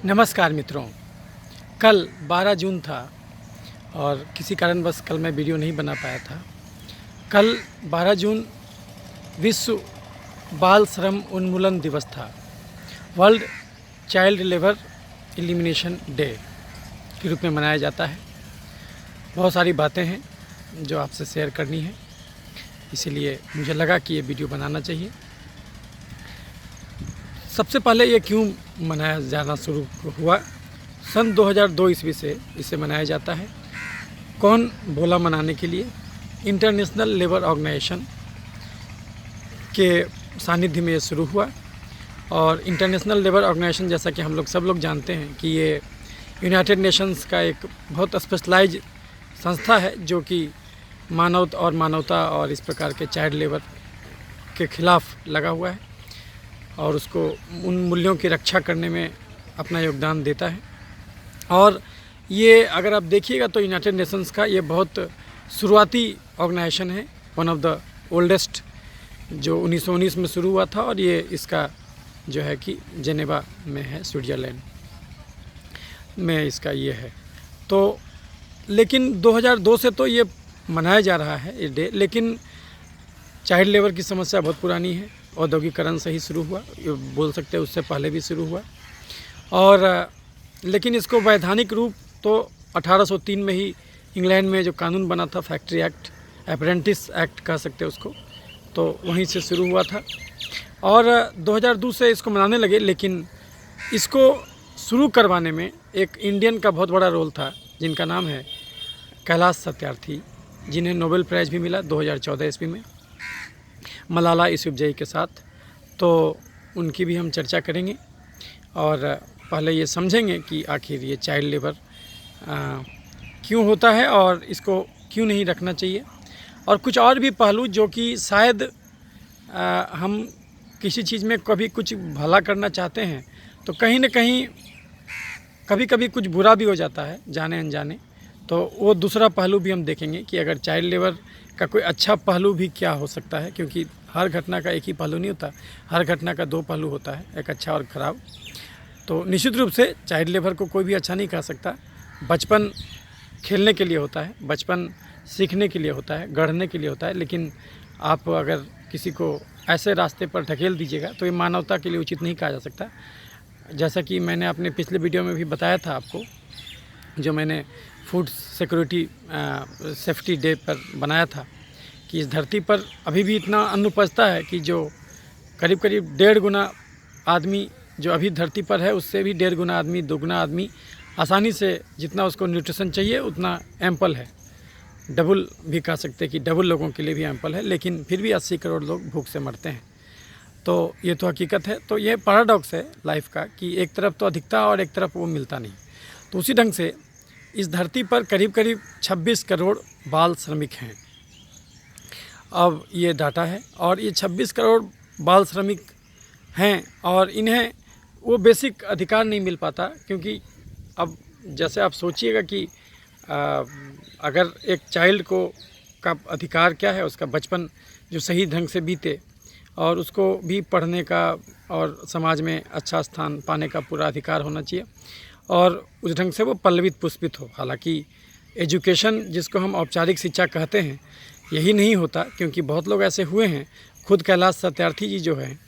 नमस्कार मित्रों। कल 12 जून था और किसी कारणवश कल मैं वीडियो नहीं बना पाया था। कल 12 जून विश्व बाल श्रम उन्मूलन दिवस था। World child labour elimination day के रूप में मनाया जाता है। बहुत सारी बातें हैं जो आपसे शेयर करनी है, इसीलिए मुझे लगा कि ये वीडियो बनाना चाहिए। सबसे पहले ये क्यों मनाया जाना शुरू हुआ? सन 2002 ईस्वी से इसे मनाया जाता है। कौन बोला मनाने के लिए? इंटरनेशनल लेबर ऑर्गेनाइजेशन के सानिध्य में ये शुरू हुआ। और इंटरनेशनल लेबर ऑर्गेनाइजेशन, जैसा कि हम लोग सब लोग जानते हैं कि ये यूनाइटेड नेशंस का एक बहुत स्पेशलाइज संस्था है जो कि मानवता और इस प्रकार के चाइल्ड लेबर के खिलाफ लगा हुआ है और उसको उन मूल्यों की रक्षा करने में अपना योगदान देता है। और ये अगर आप देखिएगा तो यूनाइटेड नेशंस का ये बहुत शुरुआती ऑर्गेनाइजेशन है, वन ऑफ द ओल्डेस्ट, जो 1919 में शुरू हुआ था और ये इसका जो है कि जेनेवा में है, स्विट्ज़रलैंड में इसका ये है। तो लेकिन 2002 से तो ये मनाया जा रहा है ये डे, लेकिन चाइल्ड लेबर की समस्या बहुत पुरानी है। औद्योगिकरण से ही शुरू हुआ, ये बोल सकते हैं उससे पहले भी शुरू हुआ। और लेकिन इसको वैधानिक रूप तो 1803 में ही इंग्लैंड में जो कानून बना था, फैक्ट्री एक्ट, अप्रेंटिस एक्ट कह सकते हैं उसको, तो वहीं से शुरू हुआ था। और 2002 से इसको मनाने लगे, लेकिन इसको शुरू करवाने में एक इंडियन का बहुत बड़ा रोल था जिनका नाम है कैलाश सत्यार्थी, जिन्हें नोबेल प्राइज़ भी मिला 2014 ईस्वी में मलाला यूसुफ़ज़ई के साथ। तो उनकी भी हम चर्चा करेंगे और पहले ये समझेंगे कि आखिर ये चाइल्ड लेबर क्यों होता है और इसको क्यों नहीं रखना चाहिए, और कुछ और भी पहलू जो कि शायद हम किसी चीज़ में कभी कुछ भला करना चाहते हैं तो कहीं ना कहीं कभी कभी कुछ बुरा भी हो जाता है जाने अनजाने। तो वो दूसरा पहलू भी हम देखेंगे कि अगर चाइल्ड लेबर का कोई अच्छा पहलू भी क्या हो सकता है, क्योंकि हर घटना का एक ही पहलू नहीं होता, हर घटना का दो पहलू होता है, एक अच्छा और ख़राब। तो निश्चित रूप से चाइल्ड लेबर को कोई भी अच्छा नहीं कह सकता। बचपन खेलने के लिए होता है, बचपन सीखने के लिए होता है, गढ़ने के लिए होता है, लेकिन आप अगर किसी को ऐसे रास्ते पर ढकेल दीजिएगा तो ये मानवता के लिए उचित नहीं कहा जा सकता। जैसा कि मैंने अपने पिछले वीडियो में भी बताया था आपको, जो मैंने फूड सिक्योरिटी सेफ्टी डे पर बनाया था, कि इस धरती पर अभी भी इतना अन्न उपजता है कि जो करीब करीब 1.5 गुना आदमी जो अभी धरती पर है उससे भी 1.5 गुना आदमी, 2 गुना आदमी आसानी से जितना उसको न्यूट्रिशन चाहिए उतना एम्पल है। डबल भी कह सकते हैं कि डबल लोगों के लिए भी एम्पल है, लेकिन फिर भी 80 करोड़ लोग भूख से मरते हैं। तो ये तो हकीकत है। तो ये पैराडॉक्स है लाइफ का कि एक तरफ तो अधिकता और एक तरफ वो मिलता नहीं। तो उसी ढंग से इस धरती पर करीब करीब 26 करोड़ बाल श्रमिक हैं। अब ये डाटा है और ये 26 करोड़ बाल श्रमिक हैं और इन्हें वो बेसिक अधिकार नहीं मिल पाता, क्योंकि अब जैसे आप सोचिएगा कि अगर एक चाइल्ड को का अधिकार क्या है, उसका बचपन जो सही ढंग से बीते और उसको भी पढ़ने का और समाज में अच्छा स्थान पाने का पूरा अधिकार होना चाहिए और उस ढंग से वो पल्लवित पुष्पित हो। हालांकि एजुकेशन जिसको हम औपचारिक शिक्षा कहते हैं यही नहीं होता, क्योंकि बहुत लोग ऐसे हुए हैं। खुद कैलाश सत्यार्थी जी जो हैं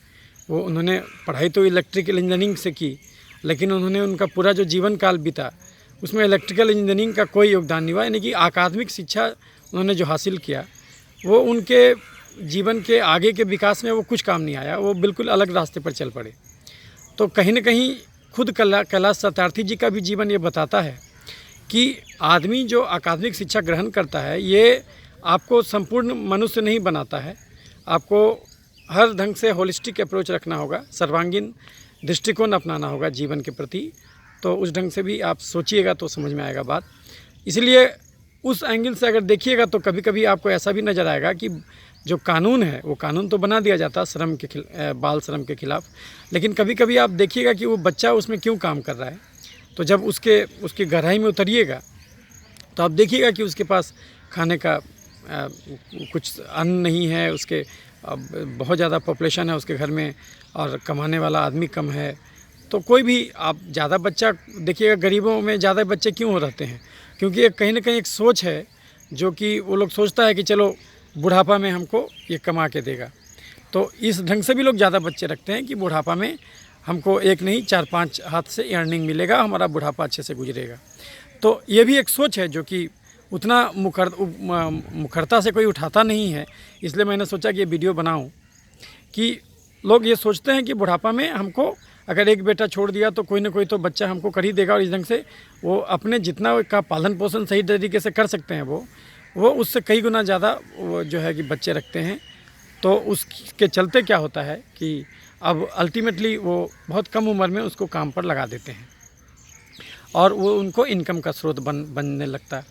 वो उन्होंने पढ़ाई तो इलेक्ट्रिकल इंजीनियरिंग से की, लेकिन उन्होंने उनका पूरा जो जीवन काल बीता उसमें इलेक्ट्रिकल इंजीनियरिंग का कोई योगदान नहीं हुआ। यानी कि अकादमिक शिक्षा उन्होंने जो हासिल किया वो उनके जीवन के आगे के विकास में वो कुछ काम नहीं आया, वो बिल्कुल अलग रास्ते पर चल पड़े। तो कहीं ना कहीं खुद कैलाश सत्यार्थी जी का भी जीवन ये बताता है कि आदमी जो अकादमिक शिक्षा ग्रहण करता है ये आपको संपूर्ण मनुष्य नहीं बनाता है। आपको हर ढंग से होलिस्टिक अप्रोच रखना होगा, सर्वांगीण दृष्टिकोण अपनाना होगा जीवन के प्रति। तो उस ढंग से भी आप सोचिएगा तो समझ में आएगा बात। इसलिए उस एंगल से अगर देखिएगा तो कभी कभी आपको ऐसा भी नज़र आएगा कि जो कानून है वो कानून तो बना दिया जाता श्रम के बाल श्रम के खिलाफ, लेकिन कभी कभी आप देखिएगा कि वो बच्चा उसमें क्यों काम कर रहा है। तो जब उसकी गहराई में उतरिएगा तो आप देखिएगा कि उसके पास खाने का कुछ अन्न नहीं है, उसके बहुत ज़्यादा पॉपुलेशन है उसके घर में और कमाने वाला आदमी कम है। तो कोई भी आप ज़्यादा बच्चा देखिएगा, गरीबों में ज़्यादा बच्चे क्यों रहते हैं? क्योंकि एक कहीं ना कहीं एक सोच है जो कि वो लोग सोचता है कि चलो बुढ़ापा में हमको ये कमा के देगा। तो इस ढंग से भी लोग ज़्यादा बच्चे रखते हैं कि बुढ़ापा में हमको एक नहीं 4-5 हाथ से अर्निंग मिलेगा, हमारा बुढ़ापा अच्छे से गुजरेगा। तो ये भी एक सोच है जो कि उतना मुखरता से कोई उठाता नहीं है। इसलिए मैंने सोचा कि ये वीडियो बनाऊं कि लोग ये सोचते हैं कि बुढ़ापा में हमको अगर एक बेटा छोड़ दिया तो कोई ना कोई तो बच्चा हमको कर ही देगा, और इस ढंग से वो अपने जितना का पालन पोषण सही तरीके से कर सकते हैं वो उससे कई गुना ज़्यादा वो जो है कि बच्चे रखते हैं। तो उसके चलते क्या होता है कि अब अल्टीमेटली वो बहुत कम उम्र में उसको काम पर लगा देते हैं और वो उनको इनकम का स्रोत बनने लगता है।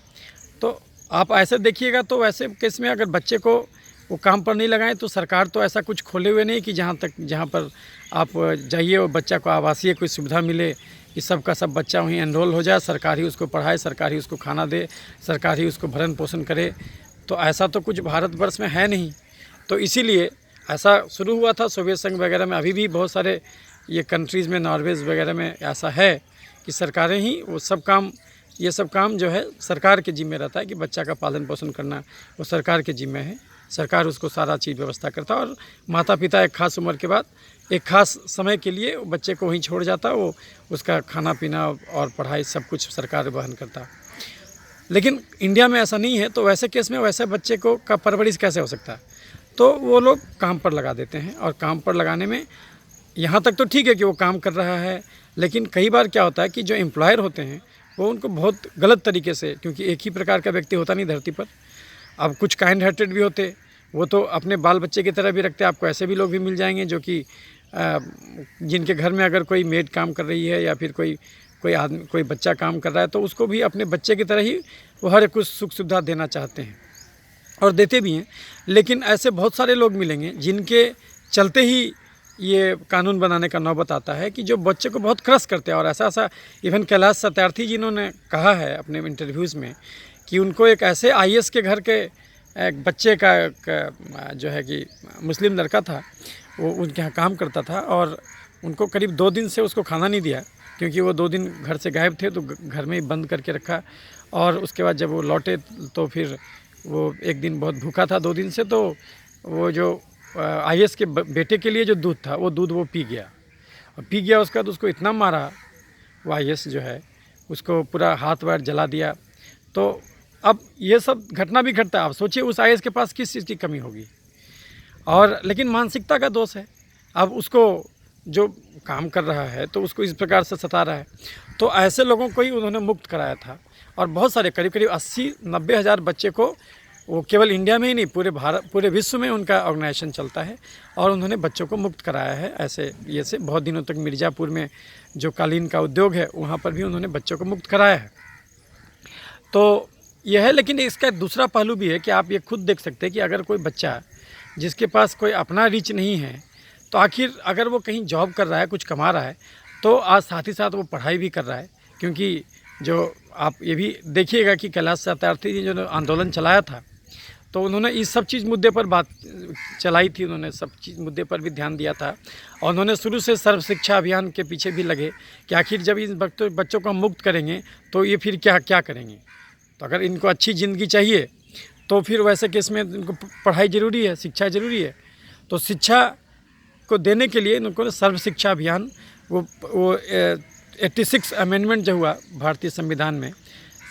तो आप ऐसे देखिएगा तो ऐसे केस में अगर बच्चे को वो काम पर नहीं लगाएं तो सरकार तो ऐसा कुछ खोले हुए नहीं कि जहाँ पर आप जाइए और बच्चा को आवासीय कोई सुविधा मिले कि सबका सब बच्चा वहीं एनरोल हो जाए, सरकार ही उसको पढ़ाए, सरकार ही उसको खाना दे, सरकार ही उसको भरण पोषण करे। तो ऐसा तो कुछ भारतवर्ष में है नहीं। तो इसीलिए ऐसा शुरू हुआ था सोवियत संघ वगैरह में, अभी भी बहुत सारे ये कंट्रीज़ में, नॉर्वेज वगैरह में ऐसा है कि सरकारें ही वो सब काम, ये सब काम जो है सरकार के जिम्मे रहता है कि बच्चा का पालन पोषण करना वो सरकार के जिम्मे है। सरकार उसको सारा चीज़ व्यवस्था करता है और माता पिता एक ख़ास उम्र के बाद एक ख़ास समय के लिए बच्चे को वहीं छोड़ जाता, वो उसका खाना पीना और पढ़ाई सब कुछ सरकार वहन करता। लेकिन इंडिया में ऐसा नहीं है। तो वैसे केस में वैसे बच्चे को का परवरिश कैसे हो सकता है? तो वो लोग काम पर लगा देते हैं, और काम पर लगाने में यहाँ तक तो ठीक है कि वो काम कर रहा है, लेकिन कई बार क्या होता है कि जो एम्प्लॉयर होते हैं वो उनको बहुत गलत तरीके से, क्योंकि एक ही प्रकार का व्यक्ति होता नहीं धरती पर, अब कुछ काइंड हार्टेड भी होते, वो तो अपने बाल बच्चे की तरह भी रखते। आपको ऐसे भी लोग भी मिल जाएंगे जो कि जिनके घर में अगर कोई मेड काम कर रही है या फिर कोई आदमी, कोई बच्चा काम कर रहा है, तो उसको भी अपने बच्चे की तरह ही वो हर कुछ सुख सुविधा देना चाहते हैं और देते भी हैं। लेकिन ऐसे बहुत सारे लोग मिलेंगे जिनके चलते ही ये कानून बनाने का नौबत आता है कि जो बच्चे को बहुत क्रश करते हैं। और ऐसा इवन कैलाश सत्यार्थी जिन्होंने कहा है अपने इंटरव्यूज़ में कि उनको एक ऐसे आईएएस के घर के एक बच्चे का जो है कि मुस्लिम लड़का था, वो उनके यहाँ काम करता था, और उनको करीब 2 दिन से उसको खाना नहीं दिया, क्योंकि वो 2 दिन घर से गायब थे, तो घर में ही बंद करके रखा। और उसके बाद जब वो लौटे तो फिर वो एक दिन बहुत भूखा था 2 दिन से, तो वो जो आईएएस के बेटे के लिए जो दूध था वो दूध वो पी गया, और पी गया उसके बाद उसको इतना मारा वो आईएएस जो है, उसको पूरा हाथ वाथ जला दिया। तो अब ये सब घटना भी घटता है। आप सोचिए उस आईएएस के पास किस चीज़ की कमी होगी, और लेकिन मानसिकता का दोष है। अब उसको जो काम कर रहा है तो उसको इस प्रकार से सता रहा है। तो ऐसे लोगों को ही उन्होंने मुक्त कराया था, और बहुत सारे करीब 80-90 हज़ार बच्चे को, वो केवल इंडिया में ही नहीं पूरे विश्व में उनका ऑर्गेनाइजेशन चलता है, और उन्होंने बच्चों को मुक्त कराया है। ऐसे ये से बहुत दिनों तक मिर्ज़ापुर में जो कालीन का उद्योग है वहाँ पर भी उन्होंने बच्चों को मुक्त कराया है। तो यह है, लेकिन इसका एक दूसरा पहलू भी है कि आप ये खुद देख सकते हैं कि अगर कोई बच्चा जिसके पास कोई अपना रीच नहीं है, तो आखिर अगर वो कहीं जॉब कर रहा है, कुछ कमा रहा है, तो आज साथ ही साथ वो पढ़ाई भी कर रहा है। क्योंकि जो आप ये भी देखिएगा कि कैलाश सत्यार्थी जी जो आंदोलन चलाया था, तो उन्होंने इस सब चीज़ मुद्दे पर बात चलाई थी, उन्होंने सब चीज़ मुद्दे पर भी ध्यान दिया था, और उन्होंने शुरू से सर्व शिक्षा अभियान के पीछे भी लगे कि आखिर जब इन बच्चों को हम मुक्त करेंगे तो ये फिर क्या करेंगे। तो अगर इनको अच्छी ज़िंदगी चाहिए तो फिर वैसे केस में इनको पढ़ाई ज़रूरी है, शिक्षा ज़रूरी है। तो शिक्षा को देने के लिए इनको सर्व शिक्षा अभियान, वो 86 अमेंडमेंट जो हुआ भारतीय संविधान में,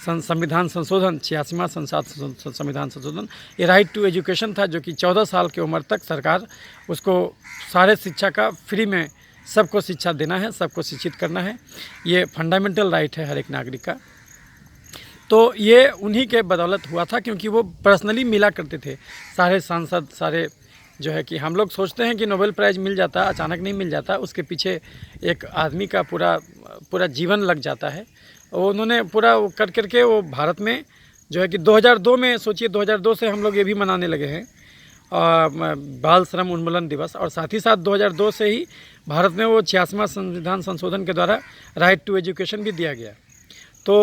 संविधान संशोधन 86वां संविधान संशोधन, ये राइट टू एजुकेशन था, जो कि 14 साल की उम्र तक सरकार उसको सारे शिक्षा का फ्री में सबको शिक्षा देना है, सबको शिक्षित करना है। ये फंडामेंटल राइट है हर एक नागरिक का। तो ये उन्हीं के बदौलत हुआ था, क्योंकि वो पर्सनली मिला करते थे सारे सांसद, सारे जो है कि हम लोग सोचते हैं कि नोबेल प्राइज़ मिल जाता, अचानक नहीं मिल जाता, उसके पीछे एक आदमी का पूरा जीवन लग जाता है। और उन्होंने पूरा वो करके वो भारत में जो है कि 2002 में, सोचिए 2002 से हम लोग ये भी मनाने लगे हैं बाल श्रम उन्मूलन दिवस, और साथ ही साथ 2002 से ही भारत में वो 86वां संविधान संशोधन के द्वारा राइट टू एजुकेशन भी दिया गया। तो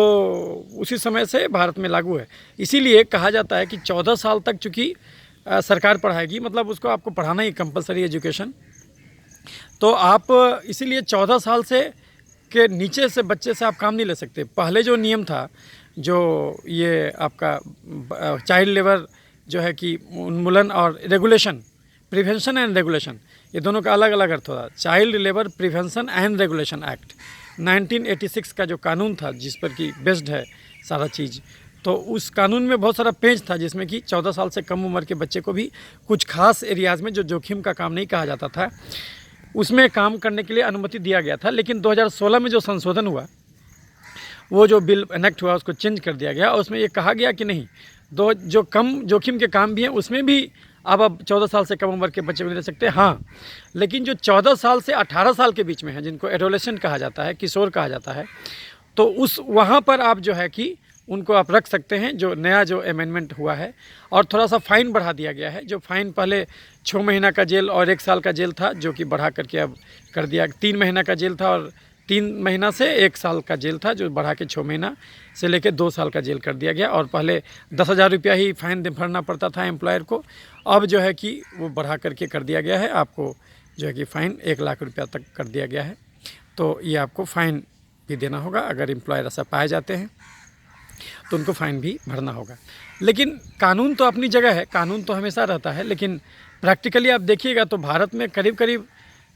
उसी समय से भारत में लागू है। इसीलिए कहा जाता है कि 14 साल तक चूँकि सरकार पढ़ाएगी, मतलब उसको आपको पढ़ाना ही कंपलसरी एजुकेशन, तो आप इसीलिए 14 साल से के नीचे से बच्चे से आप काम नहीं ले सकते। पहले जो नियम था, जो ये आपका चाइल्ड लेबर जो है कि उन्मूलन और रेगुलेशन, प्रिवेंशन एंड रेगुलेशन, ये दोनों का अलग अलग अर्थ होता है। Child labour prevention and regulation act 1986 का जो कानून था, जिस पर कि बेस्ड है सारा चीज़, तो उस कानून में बहुत सारा पेज था, जिसमें कि 14 साल से कम उम्र के बच्चे को भी कुछ खास एरियाज़ में जो जोखिम का काम नहीं कहा जाता था, उसमें काम करने के लिए अनुमति दिया गया था। लेकिन 2016 में जो संशोधन हुआ, वो जो बिल एनेक्ट हुआ, उसको चेंज कर दिया गया और उसमें ये कहा गया कि नहीं, जो कम जोखिम के काम भी हैं उसमें भी अब 14 साल से कम उम्र के बच्चे भी ले सकते हैं। हाँ, लेकिन जो 14 साल से 18 साल के बीच में है, जिनको एडोलेसेंट कहा जाता है, किशोर कहा जाता है, तो उस वहाँ पर आप जो है कि उनको आप रख सकते हैं। जो नया जो अमेंडमेंट हुआ है, और थोड़ा सा फ़ाइन बढ़ा दिया गया है। जो फ़ाइन पहले 6 महीना का जेल और 1 साल का जेल था, जो कि बढ़ा करके अब कर दिया 3 महीना का जेल था, और 3 महीना से 1 साल का जेल था, जो बढ़ा के 6 महीना से लेकर 2 साल का जेल कर दिया गया। और पहले 10,000 रुपया ही फ़ाइन भरना पड़ता था एम्प्लॉयर को, अब जो है कि वो बढ़ा करके कर दिया गया है, आपको जो है कि फ़ाइन 1 लाख रुपया तक कर दिया गया है। तो ये आपको फ़ाइन भी देना होगा, अगर एम्प्लॉयर ऐसा पाए जाते हैं तो उनको फ़ाइन भी भरना होगा। लेकिन कानून तो अपनी जगह है, कानून तो हमेशा रहता है, लेकिन प्रैक्टिकली आप देखिएगा तो भारत में करीब करीब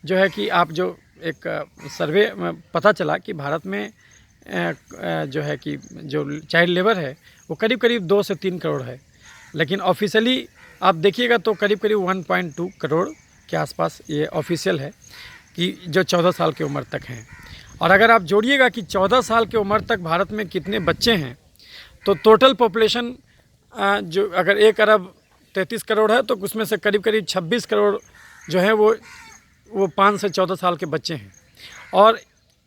जो है कि आप जो एक सर्वे में पता चला कि भारत में जो है कि जो चाइल्ड लेबर है वो करीब करीब 2 से 3 करोड़ है। लेकिन ऑफिशियली आप देखिएगा तो करीब करीब 1.2 करोड़ के आसपास ये ऑफिशियल है कि जो 14 साल की उम्र तक हैं। और अगर आप जोड़िएगा कि 14 साल की उम्र तक भारत में कितने बच्चे हैं, तो टोटल पॉपुलेशन जो अगर 1 अरब 33 करोड़ है, तो उसमें से करीब करीब 26 करोड़ जो है वो 5 से 14 साल के बच्चे हैं। और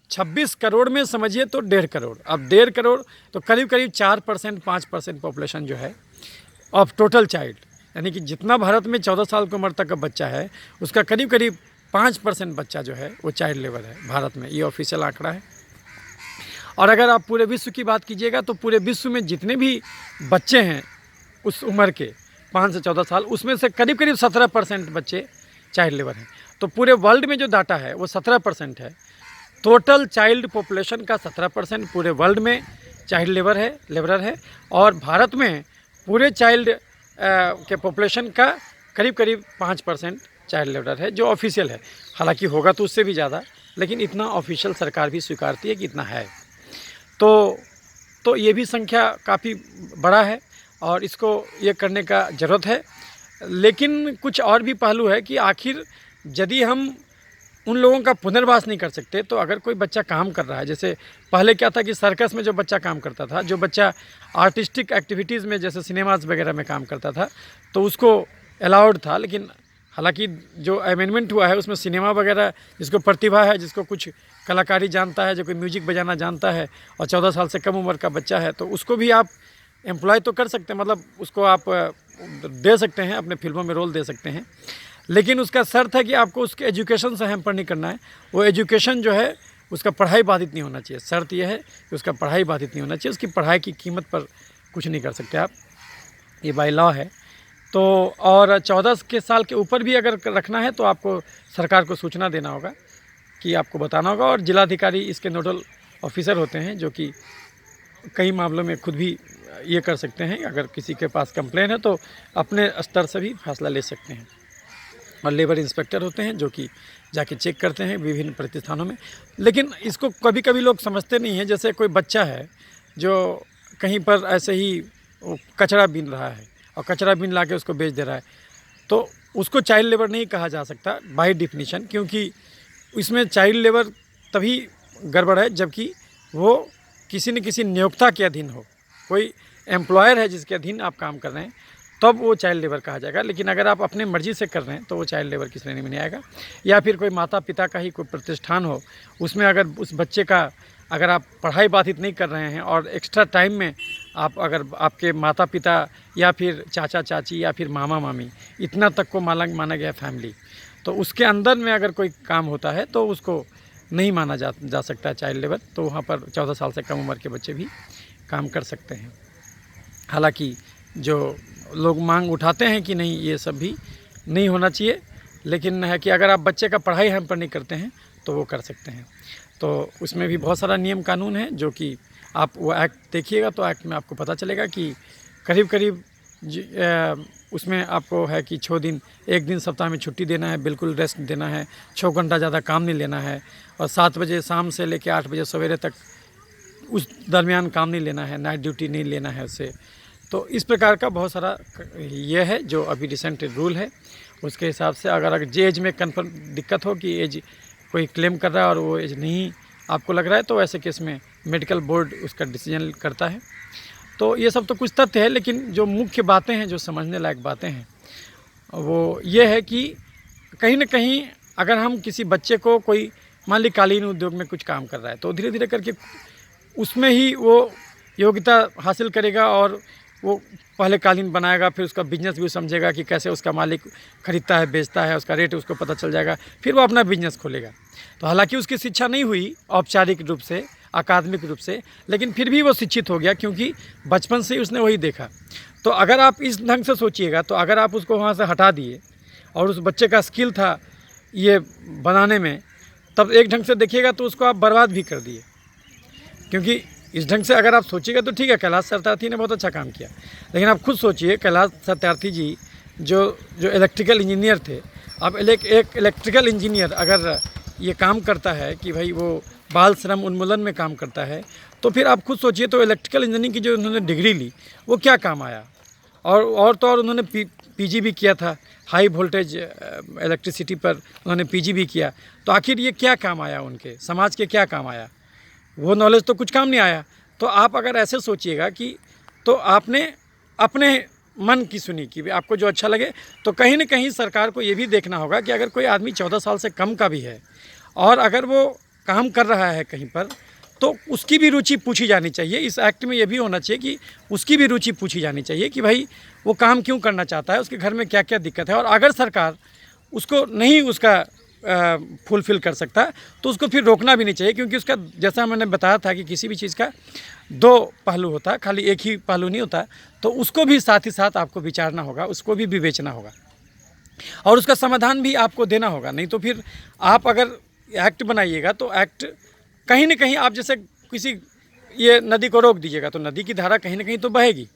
26 करोड़ में समझिए तो 1.5 करोड़, अब 1.5 करोड़ तो करीब करीब 4% 5% पॉपुलेशन जो है ऑफ टोटल चाइल्ड, यानी कि जितना भारत में 14 साल की उम्र तक का बच्चा है, उसका करीब करीब 5% बच्चा जो है वो चाइल्ड लेबर है भारत में। ये ऑफिशियल आंकड़ा है। और अगर आप पूरे विश्व की बात कीजिएगा तो पूरे विश्व में जितने भी बच्चे हैं उस उम्र के 5 से 14 साल, उसमें से करीब करीब 17% बच्चे चाइल्ड लेबर हैं। तो पूरे वर्ल्ड में जो डाटा है वो 17% है। टोटल चाइल्ड पॉपुलेशन का 17% पूरे वर्ल्ड में चाइल्ड लेबरर है। और भारत में पूरे चाइल्ड के पॉपुलेशन का करीब करीब 5% चाइल्ड लेबरर है, जो ऑफिशियल है। हालांकि होगा तो उससे भी ज़्यादा, लेकिन इतना ऑफिशियल सरकार भी स्वीकारती है कि इतना है। तो ये भी संख्या काफ़ी बड़ा है और इसको ये करने का ज़रूरत है। लेकिन कुछ और भी पहलू है कि आखिर यदि हम उन लोगों का पुनर्वास नहीं कर सकते, तो अगर कोई बच्चा काम कर रहा है, जैसे पहले क्या था कि सर्कस में जो बच्चा काम करता था, जो बच्चा आर्टिस्टिक एक्टिविटीज़ में जैसे सिनेमाज वगैरह में काम करता था, तो उसको अलाउड था। लेकिन हालांकि जो अमेंडमेंट हुआ है उसमें सिनेमा वगैरह, जिसको प्रतिभा है, जिसको कुछ कलाकारी जानता है, जो कोई म्यूजिक बजाना जानता है और 14 साल से कम उम्र का बच्चा है, तो उसको भी आप एम्प्लॉय तो कर सकते हैं, मतलब उसको आप दे सकते हैं, अपने फिल्मों में रोल दे सकते हैं। लेकिन उसका शर्त है कि आपको उसके एजुकेशन से हैम्पर नहीं करना है। वो एजुकेशन जो है उसका पढ़ाई बाधित नहीं होना चाहिए। शर्त यह है कि उसका पढ़ाई बाधित नहीं होना चाहिए। उसकी पढ़ाई की कीमत पर कुछ नहीं कर सकते आप, ये बाय लॉ है। तो और 14 के साल के ऊपर भी अगर रखना है तो आपको सरकार को सूचना देना होगा, कि आपको बताना होगा। और जिलाधिकारी इसके नोडल ऑफिसर होते हैं, जो कि कई मामलों में खुद भी ये कर सकते हैं। अगर किसी के पास कंप्लेन है तो अपने स्तर से भी फैसला ले सकते हैं। और लेबर इंस्पेक्टर होते हैं जो कि जाके चेक करते हैं विभिन्न प्रतिष्ठानों में। लेकिन इसको कभी कभी लोग समझते नहीं हैं। जैसे कोई बच्चा है जो कहीं पर ऐसे ही कचरा बीन रहा है और कचरा बीन ला के उसको बेच दे रहा है, तो उसको चाइल्ड लेबर नहीं कहा जा सकता बाय डिफिनीशन, क्योंकि इसमें चाइल्ड लेबर तभी गड़बड़ है जबकि वो किसी न किसी नियोक्ता के अधीन हो। कोई एम्प्लॉयर है जिसके अधीन आप काम कर रहे हैं, तब वो चाइल्ड लेबर कहा जाएगा। लेकिन अगर आप अपने मर्जी से कर रहे हैं तो वो चाइल्ड लेबर की श्रेणी में नहीं आएगा। या फिर कोई माता पिता का ही कोई प्रतिष्ठान हो, उसमें अगर उस बच्चे का अगर आप पढ़ाई बाधित नहीं कर रहे हैं और एक्स्ट्रा टाइम में आप अगर आपके माता पिता या फिर चाचा चाची या फिर मामा मामी इतना तक को माना गया फैमिली, तो उसके अंदर में अगर कोई काम होता है तो उसको नहीं माना जा सकता चाइल्ड लेबर। तो वहाँ पर 14 साल से कम उम्र के बच्चे भी काम कर सकते हैं। हालांकि जो लोग मांग उठाते हैं कि नहीं, ये सब भी नहीं होना चाहिए। लेकिन है कि अगर आप बच्चे का पढ़ाई हैम्पर नहीं करते हैं तो वो कर सकते हैं। तो उसमें भी बहुत सारा नियम कानून है, जो कि आप वो एक्ट देखिएगा तो एक्ट में आपको पता चलेगा कि करीब करीब उसमें आपको है कि 6 दिन, 1 दिन सप्ताह में छुट्टी देना है, बिल्कुल रेस्ट देना है, 6 घंटा ज़्यादा काम नहीं लेना है, और 7 बजे शाम से लेकर 8 बजे सवेरे तक उस दरमियान काम नहीं लेना है, नाइट ड्यूटी नहीं लेना है उससे। तो इस प्रकार का बहुत सारा ये है जो अभी रिसेंट रूल है। उसके हिसाब से अगर जे एज में कन्फर्म दिक्कत हो कि एज कोई क्लेम कर रहा है और वो एज नहीं आपको लग रहा है, तो ऐसे केस में मेडिकल बोर्ड उसका डिसीजन करता है। तो ये सब तो कुछ तथ्य है, लेकिन जो मुख्य बातें हैं, जो समझने लायक बातें हैं, वो ये है कि कहीं ना कहीं अगर हम किसी बच्चे को, कोई मान ली कालीन उद्योग में कुछ काम कर रहा है, तो धीरे धीरे करके उसमें ही वो योग्यता हासिल करेगा और वो पहले कालीन बनाएगा, फिर उसका बिजनेस भी समझेगा कि कैसे उसका मालिक खरीदता है, बेचता है, उसका रेट उसको पता चल जाएगा, फिर वो अपना बिजनेस खोलेगा। तो हालांकि उसकी शिक्षा नहीं हुई औपचारिक रूप से, अकादमिक रूप से, लेकिन फिर भी वो शिक्षित हो गया, क्योंकि बचपन से ही उसने वही देखा। तो अगर आप इस ढंग से सोचिएगा, तो अगर आप उसको वहाँ से हटा दिए और उस बच्चे का स्किल था ये बनाने में, तब एक ढंग से देखिएगा तो उसको आप बर्बाद भी कर दिए। क्योंकि इस ढंग से अगर आप सोचिएगा तो ठीक है, कैलाश सत्यार्थी ने बहुत अच्छा काम किया, लेकिन आप खुद सोचिए, कैलाश सत्यार्थी जी जो इलेक्ट्रिकल इंजीनियर थे, अब एक इलेक्ट्रिकल इंजीनियर अगर ये काम करता है कि भाई वो बाल श्रम उन्मूलन में काम करता है, तो फिर आप खुद सोचिए, तो इलेक्ट्रिकल इंजीनियरिंग की जो उन्होंने डिग्री ली वो क्या काम आया। और तो और उन्होंने पीजी भी किया था, हाई वोल्टेज इलेक्ट्रिसिटी पर उन्होंने पीजी भी किया। तो आखिर ये क्या काम आया, उनके समाज के क्या काम आया? वो नॉलेज तो कुछ काम नहीं आया। तो आप अगर ऐसे सोचिएगा कि तो आपने अपने मन की सुनी कि आपको जो अच्छा लगे, तो कहीं ना कहीं सरकार को ये भी देखना होगा कि अगर कोई आदमी 14 साल से कम का भी है और अगर वो काम कर रहा है कहीं पर, तो उसकी भी रुचि पूछी जानी चाहिए। इस एक्ट में ये भी होना चाहिए कि उसकी भी रुचि पूछी जानी चाहिए कि भाई वो काम क्यों करना चाहता है, उसके घर में क्या क्या दिक्कत है, और अगर सरकार उसको नहीं उसका फुलफ़िल कर सकता तो उसको फिर रोकना भी नहीं चाहिए। क्योंकि उसका, जैसा मैंने बताया था कि किसी भी चीज़ का 2 पहलू होता है, खाली एक ही पहलू नहीं होता। तो उसको भी साथ ही साथ आपको विचारना होगा, उसको भी विवेचना होगा और उसका समाधान भी आपको देना होगा। नहीं तो फिर आप अगर एक्ट बनाइएगा तो एक्ट कहीं ना कहीं, आप जैसे किसी ये नदी को रोक दीजिएगा तो नदी की धारा कहीं ना कहीं तो बहेगी।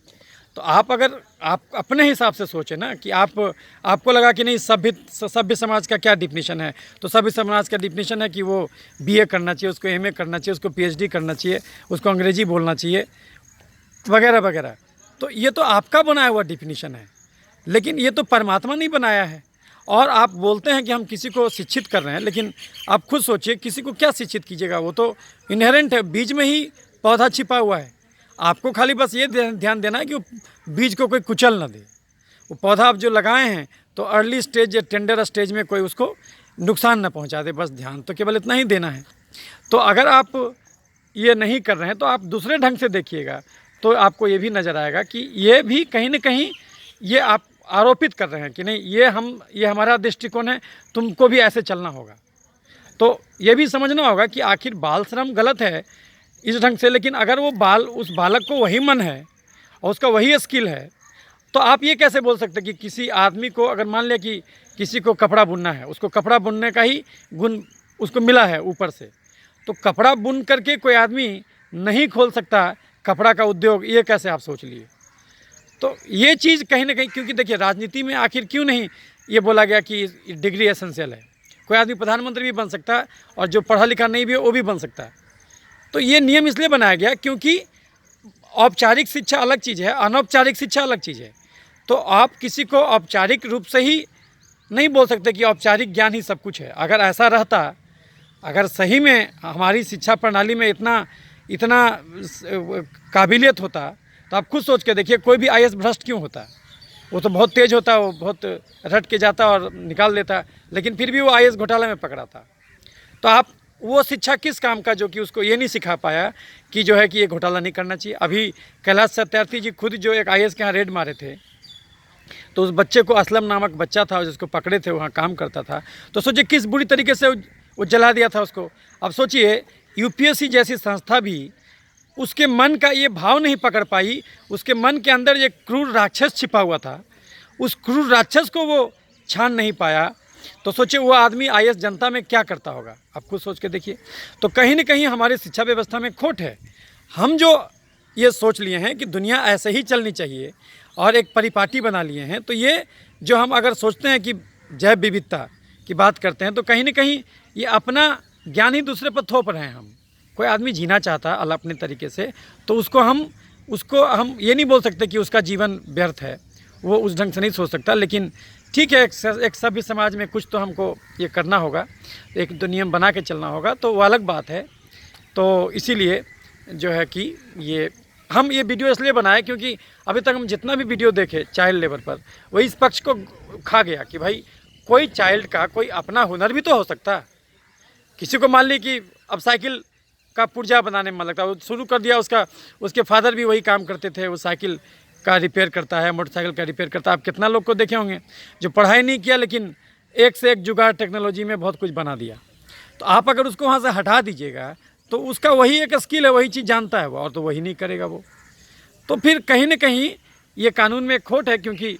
तो आप अगर आप अपने हिसाब से सोचें ना कि आपको लगा कि नहीं सभ्य समाज का क्या डिफिनीशन है, तो सभ्य समाज का डिफिनीशन है कि वो बीए करना चाहिए, उसको एमए करना चाहिए, उसको पीएचडी करना चाहिए, उसको अंग्रेजी बोलना चाहिए, वगैरह वगैरह। तो ये तो आपका बनाया हुआ डिफिनीशन है, लेकिन ये तो परमात्मा नहीं बनाया है। और आप बोलते हैं कि हम किसी को शिक्षित कर रहे हैं, लेकिन आप खुद सोचिए किसी को क्या शिक्षित कीजिएगा? वो तो इनहेरेंट है, बीज में ही पौधा छिपा हुआ है। आपको खाली बस ये ध्यान देना है कि वो बीज को कोई कुचल ना दे। वो पौधा आप जो लगाए हैं तो अर्ली स्टेज या टेंडर स्टेज में कोई उसको नुकसान ना पहुंचा दे, बस ध्यान तो केवल इतना ही देना है। तो अगर आप ये नहीं कर रहे हैं तो आप दूसरे ढंग से देखिएगा, तो आपको ये भी नज़र आएगा कि ये भी कहीं ना कहीं ये आप आरोपित कर रहे हैं कि नहीं, ये हमारा दृष्टिकोण है, तुमको भी ऐसे चलना होगा। तो ये भी समझना होगा कि आखिर बाल श्रम गलत है इस ढंग से, लेकिन अगर वो उस बालक को वही मन है और उसका वही स्किल है, तो आप ये कैसे बोल सकते कि किसी आदमी को, अगर मान लिया कि किसी को कपड़ा बुनना है, उसको कपड़ा बुनने का ही गुण उसको मिला है ऊपर से, तो कपड़ा बुन करके कोई आदमी नहीं खोल सकता कपड़ा का उद्योग, ये कैसे आप सोच लिए? तो ये चीज़ कहीं ना कहीं, क्योंकि देखिए राजनीति में आखिर क्यों नहीं ये बोला गया कि डिग्री एसेंशियल है? कोई आदमी प्रधानमंत्री भी बन सकता है और जो पढ़ा लिखा नहीं भी है वो भी बन सकता है। तो ये नियम इसलिए बनाया गया क्योंकि औपचारिक शिक्षा अलग चीज़ है, अनौपचारिक शिक्षा अलग चीज़ है। तो आप किसी को औपचारिक रूप से ही नहीं बोल सकते कि औपचारिक ज्ञान ही सब कुछ है। अगर ऐसा रहता, अगर सही में हमारी शिक्षा प्रणाली में इतना काबिलियत होता, तो आप खुद सोच के देखिए, कोई भी आईएएस भ्रष्ट क्यों होता? वो तो बहुत तेज़ होता, वो बहुत रट के जाता और निकाल देता, लेकिन फिर भी वो आईएएस घोटाले में पकड़ा था। तो आप वो शिक्षा किस काम का, जो कि उसको ये नहीं सिखा पाया कि जो है कि ये घोटाला नहीं करना चाहिए। अभी कैलाश सत्यार्थी जी खुद जो एक आईएएस के यहाँ रेड मारे थे, तो उस बच्चे को, असलम नामक बच्चा था जिसको पकड़े थे, वहाँ काम करता था, तो सोचिए किस बुरी तरीके से वो जला दिया था उसको। अब सोचिए यूपीएससी जैसी संस्था भी उसके मन का ये भाव नहीं पकड़ पाई, उसके मन के अंदर ये क्रूर राक्षस छिपा हुआ था, उस क्रूर राक्षस को वो छान नहीं पाया तो सोचिए वो आदमी आईएएस जनता में क्या करता होगा, आप खुद सोच के देखिए। तो कहीं ना कहीं हमारी शिक्षा व्यवस्था में खोट है। हम जो ये सोच लिए हैं कि दुनिया ऐसे ही चलनी चाहिए और एक परिपाटी बना लिए हैं, तो ये जो हम अगर सोचते हैं कि जैव विविधता की बात करते हैं, तो कहीं ना कहीं ये अपना ज्ञान ही दूसरे पर थोप रहे हैं हम। कोई आदमी जीना चाहता अलग अपने तरीके से, तो उसको हम ये नहीं बोल सकते कि उसका जीवन व्यर्थ है, वो उस ढंग से नहीं सोच सकता। लेकिन ठीक है, एक सभ्य समाज में कुछ तो हमको ये करना होगा, एक तो नियम बना के चलना होगा, तो वो अलग बात है। तो इसीलिए जो है कि हम ये वीडियो इसलिए बनाए क्योंकि अभी तक हम जितना भी वीडियो देखे चाइल्ड लेबर पर, वही इस पक्ष को खा गया कि भाई कोई चाइल्ड का कोई अपना हुनर भी तो हो सकता है। किसी को मान ली कि अब साइकिल का पुर्जा बनाने में मन लगता है, वो शुरू कर दिया, उसके फादर भी वही काम करते थे, वो साइकिल का रिपेयर करता है, मोटरसाइकिल का रिपेयर करता है। आप कितना लोग को देखे होंगे जो पढ़ाई नहीं किया लेकिन एक से एक जुगाड़ टेक्नोलॉजी में बहुत कुछ बना दिया। तो आप अगर उसको वहाँ से हटा दीजिएगा तो उसका वही एक स्किल है, वही चीज़ जानता है वो, और तो वही नहीं करेगा वो। तो फिर कहीं ना कहीं ये कानून में खोट है, क्योंकि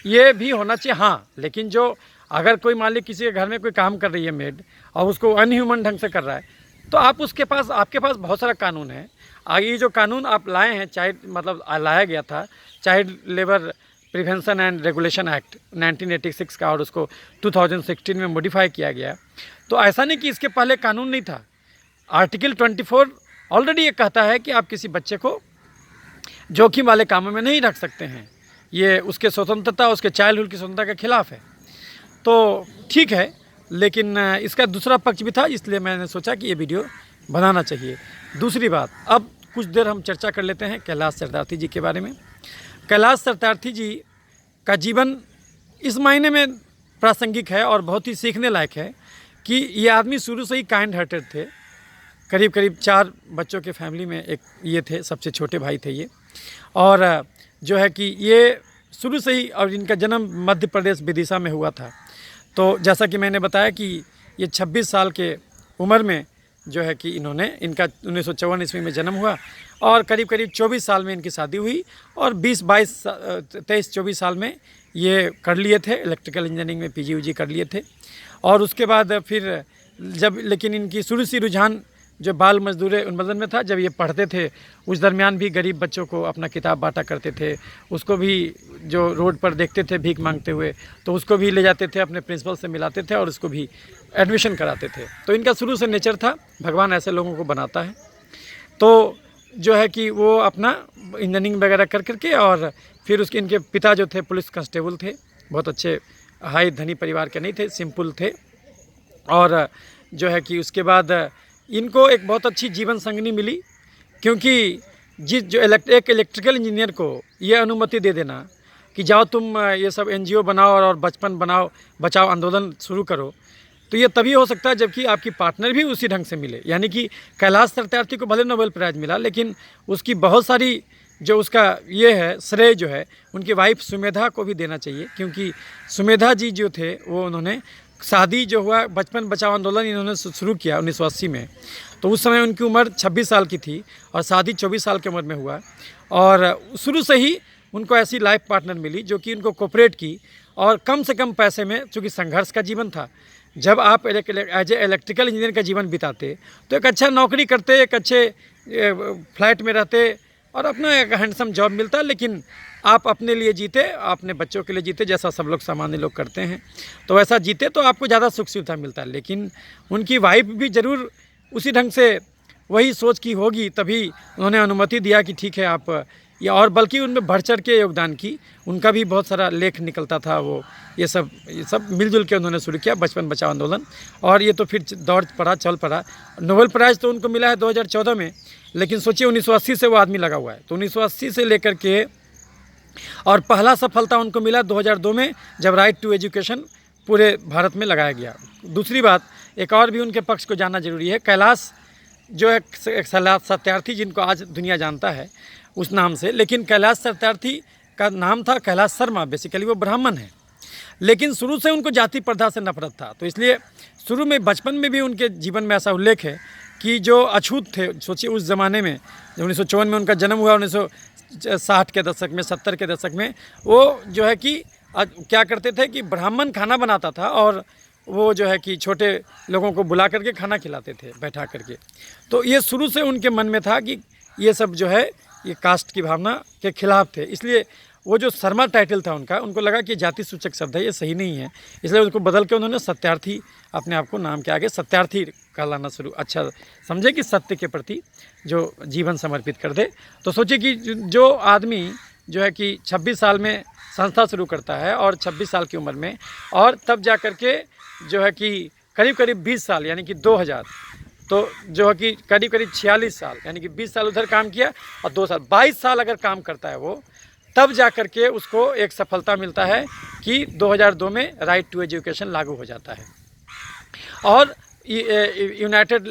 ये भी होना चाहिए। हाँ, लेकिन जो अगर कोई मान ली किसी के घर में कोई काम कर रही है मेड और उसको अनह्यूमन ढंग से कर रहा है, तो आपके पास बहुत सारा कानून है। ये जो कानून आप लाए हैं, लाया गया था child labour prevention and regulation act 1986 का, और उसको 2016 में मॉडिफाई किया गया। तो ऐसा नहीं कि इसके पहले कानून नहीं था। आर्टिकल 24 ऑलरेडी ये कहता है कि आप किसी बच्चे को जोखिम वाले कामों में नहीं रख सकते हैं। ये उसके स्वतंत्रता, उसके चाइल्डहुड की स्वतंत्रता के खिलाफ है। तो ठीक है, लेकिन इसका दूसरा पक्ष भी था, इसलिए मैंने सोचा कि ये वीडियो बनाना चाहिए। दूसरी बात, अब कुछ देर हम चर्चा कर लेते हैं कैलाश सत्यार्थी जी के बारे में। कैलाश सत्यार्थी जी का जीवन इस मायने में प्रासंगिक है और बहुत ही सीखने लायक है कि ये आदमी शुरू से ही काइंड हार्टेड थे। करीब 4 बच्चों के फैमिली में एक ये थे, सबसे छोटे भाई थे ये। और जो है कि ये शुरू से ही, और इनका जन्म मध्य प्रदेश विदिशा में हुआ था। तो जैसा कि मैंने बताया कि ये 26 साल के उम्र में जो है कि इनका 1954 ईस्वी में जन्म हुआ और करीब 24 साल में इनकी शादी हुई, और 23 साल में ये कर लिए थे इलेक्ट्रिकल इंजीनियरिंग में पीजी कर लिए थे। और उसके बाद फिर लेकिन इनकी शुरू से रुझान जो बाल मजदूरी उन्मूलन में था। जब ये पढ़ते थे उस दरमियान भी गरीब बच्चों को अपना किताब बांटा करते थे। उसको भी जो रोड पर देखते थे भीख मांगते हुए, तो उसको भी ले जाते थे, अपने प्रिंसिपल से मिलाते थे और उसको भी एडमिशन कराते थे। तो इनका शुरू से नेचर था, भगवान ऐसे लोगों को बनाता है। तो जो है कि वो अपना इंजीनियरिंग वगैरह कर करके, और फिर इनके पिता जो थे पुलिस कांस्टेबल थे, बहुत अच्छे हाई धनी परिवार के नहीं थे, सिंपल थे। और जो है कि उसके बाद इनको एक बहुत अच्छी जीवन संगनी मिली, क्योंकि एक इलेक्ट्रिकल इंजीनियर को ये अनुमति दे देना कि जाओ तुम ये सब एनजीओ बनाओ और बचपन बचाओ आंदोलन शुरू करो, तो ये तभी हो सकता है जबकि आपकी पार्टनर भी उसी ढंग से मिले। यानी कि कैलाश सत्यार्थी को भले नोबेल प्राइज़ मिला, लेकिन उसकी बहुत सारी जो उसका ये है श्रेय जो है उनकी वाइफ सुमेधा को भी देना चाहिए, क्योंकि सुमेधा जी जो थे वो उन्होंने शादी जो हुआ बचपन बचाओ आंदोलन इन्होंने शुरू किया 1980 में। तो उस समय उनकी उम्र 26 साल की थी और शादी 24 साल की उम्र में हुआ। और शुरू से ही उनको ऐसी लाइफ पार्टनर मिली जो कि उनको कोऑपरेट की, और कम से कम पैसे में, चूँकि संघर्ष का जीवन था। जब आप एज ए इलेक्ट्रिकल इंजीनियर का जीवन बिताते तो एक अच्छा नौकरी करते, एक अच्छे फ्लैट में रहते और अपना एक हैंडसम जॉब मिलता, लेकिन आप अपने लिए जीते, अपने बच्चों के लिए जीते, जैसा सब लोग सामान्य लोग करते हैं। तो वैसा जीते तो आपको ज़्यादा सुख सुविधा मिलता है। लेकिन उनकी वाइफ भी ज़रूर उसी ढंग से वही सोच की होगी, तभी उन्होंने अनुमति दिया कि ठीक है आप या, और बल्कि उनमें बढ़ चढ़ के योगदान की। उनका भी बहुत सारा लेख निकलता था, वो ये सब मिलजुल के उन्होंने शुरू किया बचपन बचाओ आंदोलन। और ये तो फिर दौड़ पड़ा, चल पड़ा। नोबेल प्राइज़ तो उनको मिला है 2014 में, लेकिन सोचिए 1980 से वो आदमी लगा हुआ है। तो 1980 से लेकर के, और पहला सफलता उनको मिला 2002 में, जब राइट टू एजुकेशन पूरे भारत में लगाया गया। दूसरी बात, एक और भी उनके पक्ष को जानना जरूरी है। कैलाश जो है सत्यार्थी, जिनको आज दुनिया जानता है उस नाम से, लेकिन कैलाश सत्यार्थी का नाम था कैलाश शर्मा। बेसिकली वो ब्राह्मण है, लेकिन शुरू से उनको जाति प्रथा से नफरत था। तो इसलिए शुरू में बचपन में भी उनके जीवन में ऐसा उल्लेख है कि जो अछूत थे, सोचिए उस ज़माने में, 1954 में उनका जन्म हुआ, 1960 के दशक में, 70 के दशक में, वो जो है कि क्या करते थे कि ब्राह्मण खाना बनाता था और वो जो है कि छोटे लोगों को बुला करके खाना खिलाते थे बैठा करके। तो ये शुरू से उनके मन में था कि ये सब जो है ये कास्ट की भावना के खिलाफ थे, इसलिए वो जो शर्मा टाइटल था उनका, उनको लगा कि जाति सूचक शब्द है, ये सही नहीं है, इसलिए उसको बदल के उन्होंने सत्यार्थी अपने आप को नाम के आगे सत्यार्थी कहलाना शुरू, अच्छा समझे कि सत्य के प्रति जो जीवन समर्पित कर दे। तो सोचिए कि जो आदमी जो है कि 26 साल में संस्था शुरू करता है और 26 साल की उम्र में, और तब जा कर के जो है कि करीब करीब 20 साल यानी कि 2000, तो जो है कि करीब करीब 46 साल यानी कि 20 साल उधर काम किया और 2 साल 22 साल अगर काम करता है वो, तब जा कर के उसको एक सफलता मिलता है कि 2002 में राइट टू एजुकेशन लागू हो जाता है। और यूनाइटेड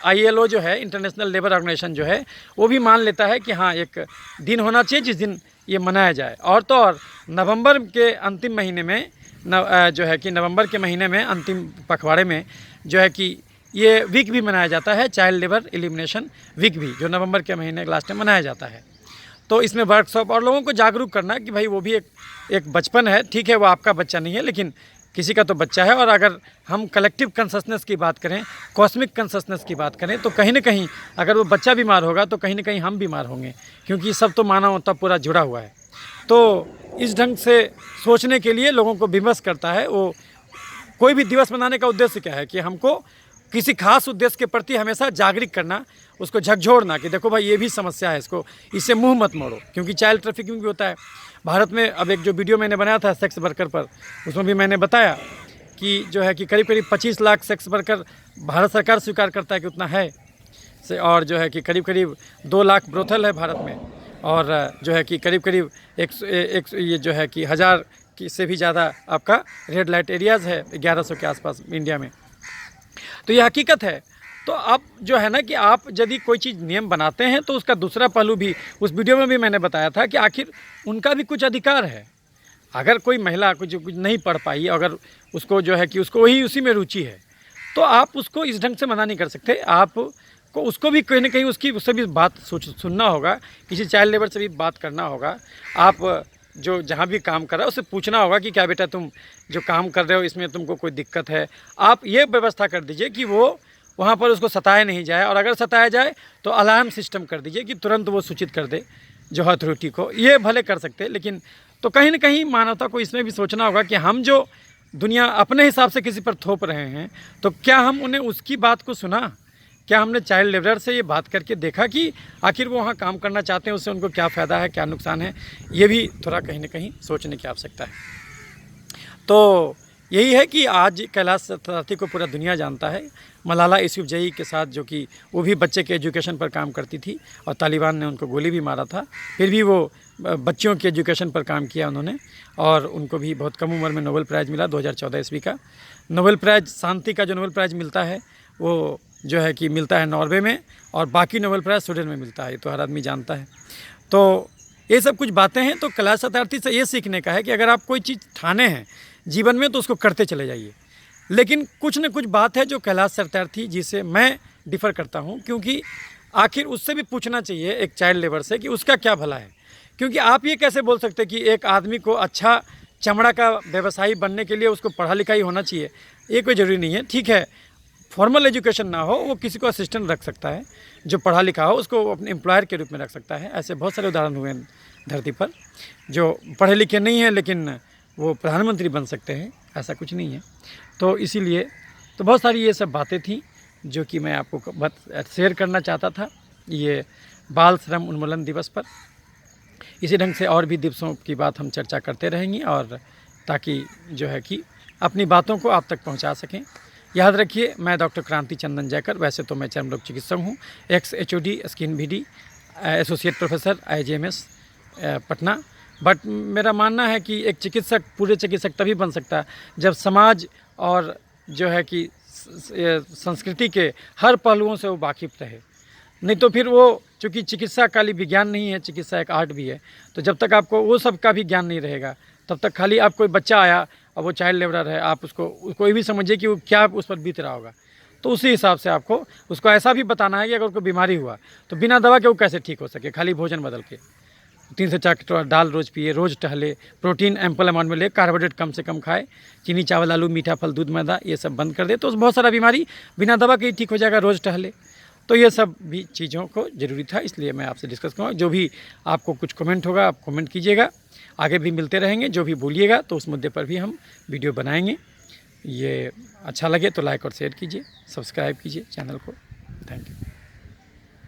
ILO जो है, इंटरनेशनल लेबर ऑर्गेनाइजेशन जो है, वो भी मान लेता है कि हाँ एक दिन होना चाहिए जिस दिन ये मनाया जाए। और तो और नवंबर के अंतिम महीने में जो है कि नवंबर के महीने में अंतिम पखवाड़े में जो है कि ये वीक भी मनाया जाता है, चाइल्ड लेबर एलिमिनेशन वीक भी, जो नवंबर के महीने के लास्ट में मनाया जाता है। तो इसमें वर्कशॉप और लोगों को जागरूक करना कि भाई वो भी एक बचपन है, ठीक है वो आपका बच्चा नहीं है लेकिन किसी का तो बच्चा है। और अगर हम कलेक्टिव कंससनेस की बात करें, कॉस्मिक कंससनेस की बात करें, तो कहीं ना कहीं अगर वो बच्चा बीमार होगा तो कहीं ना कहीं हम बीमार होंगे, क्योंकि सब तो मानवता पूरा जुड़ा हुआ है। तो इस ढंग से सोचने के लिए लोगों को विमर्श करता है। वो कोई भी दिवस मनाने का उद्देश्य क्या है कि हमको किसी खास उद्देश्य के प्रति हमेशा जागरूक करना, उसको झकझोरना कि देखो भाई ये भी समस्या है, इससे मुंह मत मोड़ो, क्योंकि चाइल्ड ट्रैफिकिंग भी होता है भारत में। अब एक जो वीडियो मैंने बनाया था सेक्स वर्कर पर, उसमें भी मैंने बताया कि जो है कि करीब करीब 25 लाख सेक्स वर्कर भारत सरकार स्वीकार करता है कि उतना है, और जो है कि करीब करीब 2 लाख ब्रोथल है भारत में, और जो है कि करीब करीब एक ये जो है कि 1000 की से भी ज़्यादा आपका रेड लाइट एरियाज़ है 1100 के आसपास इंडिया में। तो ये हकीकत है। तो अब जो है ना कि आप यदि कोई चीज़ नियम बनाते हैं तो उसका दूसरा पहलू भी, उस वीडियो में भी मैंने बताया था कि आखिर उनका भी कुछ अधिकार है। अगर कोई महिला कुछ नहीं पढ़ पाई, अगर उसको जो है कि उसको उसी में रुचि है, तो आप उसको इस ढंग से मना नहीं कर सकते। आपको उसको भी कहीं ना कहीं उससे भी बात सुनना होगा, किसी चाइल्ड लेबर से भी बात करना होगा। आप जो जहाँ भी काम कर रहा है उससे पूछना होगा कि क्या बेटा तुम जो काम कर रहे हो इसमें तुमको कोई दिक्कत है। आप ये व्यवस्था कर दीजिए कि वो वहाँ पर उसको सताया नहीं जाए, और अगर सताया जाए तो अलार्म सिस्टम कर दीजिए कि तुरंत वो सूचित कर दे जो अथॉरिटी को। ये भले कर सकते, लेकिन तो कहीं ना कहीं मानवता को इसमें भी सोचना होगा कि हम जो दुनिया अपने हिसाब से किसी पर थोप रहे हैं, तो क्या हम उन्हें उसकी बात को सुना? क्या हमने चाइल्ड लेबर से ये बात करके देखा कि आखिर वो वहाँ काम करना चाहते हैं, उससे उनको क्या फ़ायदा है, क्या नुकसान है? ये भी थोड़ा कहीं ना कहीं सोचने की आवश्यकता है। तो यही है कि आज कैलाश सत्यार्थी को पूरा दुनिया जानता है। मलाला यूसुफजई के साथ, जो कि वो भी बच्चे के एजुकेशन पर काम करती थी और तालिबान ने उनको गोली भी मारा था, फिर भी वो बच्चों के एजुकेशन पर काम किया उन्होंने, और उनको भी बहुत कम उम्र में नोबेल प्राइज़ मिला 2014 ईस्वी का। नोबेल प्राइज़ शांति का जो नोबेल प्राइज़ मिलता है वो जो है कि मिलता है नॉर्वे में, और बाकी नोबेल प्राइज़ स्वीडन में मिलता है, ये तो हर आदमी जानता है। तो ये सब कुछ बातें हैं। तो कैलाश सत्यार्थी से ये सीखने का है कि अगर आप कोई चीज़ ठाने हैं जीवन में तो उसको करते चले जाइए। लेकिन कुछ न कुछ बात है जो कैलाश सत्यार्थी जी से मैं डिफ़र करता हूँ, क्योंकि आखिर उससे भी पूछना चाहिए एक चाइल्ड लेबर से कि उसका क्या भला है। क्योंकि आप ये कैसे बोल सकते कि एक आदमी को अच्छा चमड़ा का व्यवसायी बनने के लिए उसको पढ़ा लिखा ही होना चाहिए? ये कोई ज़रूरी नहीं है। ठीक है, फॉर्मल एजुकेशन ना हो, वो किसी को असिस्टेंट रख सकता है, जो पढ़ा लिखा हो उसको अपने एम्प्लॉयर के रूप में रख सकता है। ऐसे बहुत सारे उदाहरण हुए हैं धरती पर, जो पढ़े लिखे नहीं हैं लेकिन वो प्रधानमंत्री बन सकते हैं, ऐसा कुछ नहीं है। तो इसीलिए तो बहुत सारी ये सब बातें थी जो कि मैं आपको शेयर करना चाहता था ये बाल श्रम उन्मूलन दिवस पर। इसी ढंग से और भी दिवसों की बात हम चर्चा करते रहेंगे, और ताकि जो है कि अपनी बातों को आप तक पहुंचा सकें। याद रखिए, मैं डॉक्टर क्रांति चंदन जयकर, वैसे तो मैं चर्म रोग चिकित्सक हूँ, ex-HOD skin BD, associate professor IJMS Patna. But मेरा मानना है कि एक चिकित्सक पूरे चिकित्सक तभी बन सकता है जब समाज और जो है कि संस्कृति के हर पहलुओं से वो वाकिफ़ रहे। नहीं तो फिर वो, चूँकि चिकित्सा खाली विज्ञान नहीं है, चिकित्सा एक आर्ट भी है, तो जब तक आपको वो सब का भी ज्ञान नहीं रहेगा तब तक खाली आप कोई बच्चा आया और वो चाइल्ड लेबरर है, आप उसको कोई भी समझिए कि वो क्या उस पर बीत रहा होगा, तो उसी हिसाब से आपको उसको ऐसा भी बताना है कि अगर कोई बीमारी हुआ तो बिना दवा के वो कैसे ठीक हो सके, खाली भोजन बदल के। 3 से 4 दाल रोज़ पिए, रोज़ टहले, प्रोटीन एम्पल अमाउंट में ले, कार्बोहाइड्रेट कम से कम खाए, चीनी चावल आलू मीठा फल दूध मैदा ये सब बंद कर दे तो बहुत सारा बीमारी बिना दवा के ही ठीक हो जाएगा, रोज़ टहले। तो ये सब भी चीज़ों को ज़रूरी था, इसलिए मैं आपसे डिस्कस करूँगा। जो भी आपको कुछ कमेंट होगा आप कमेंट कीजिएगा, आगे भी मिलते रहेंगे। जो भी बोलिएगा तो उस मुद्दे पर भी हम वीडियो बनाएंगे। ये अच्छा लगे तो लाइक और शेयर कीजिए, सब्सक्राइब कीजिए चैनल को। Thank you.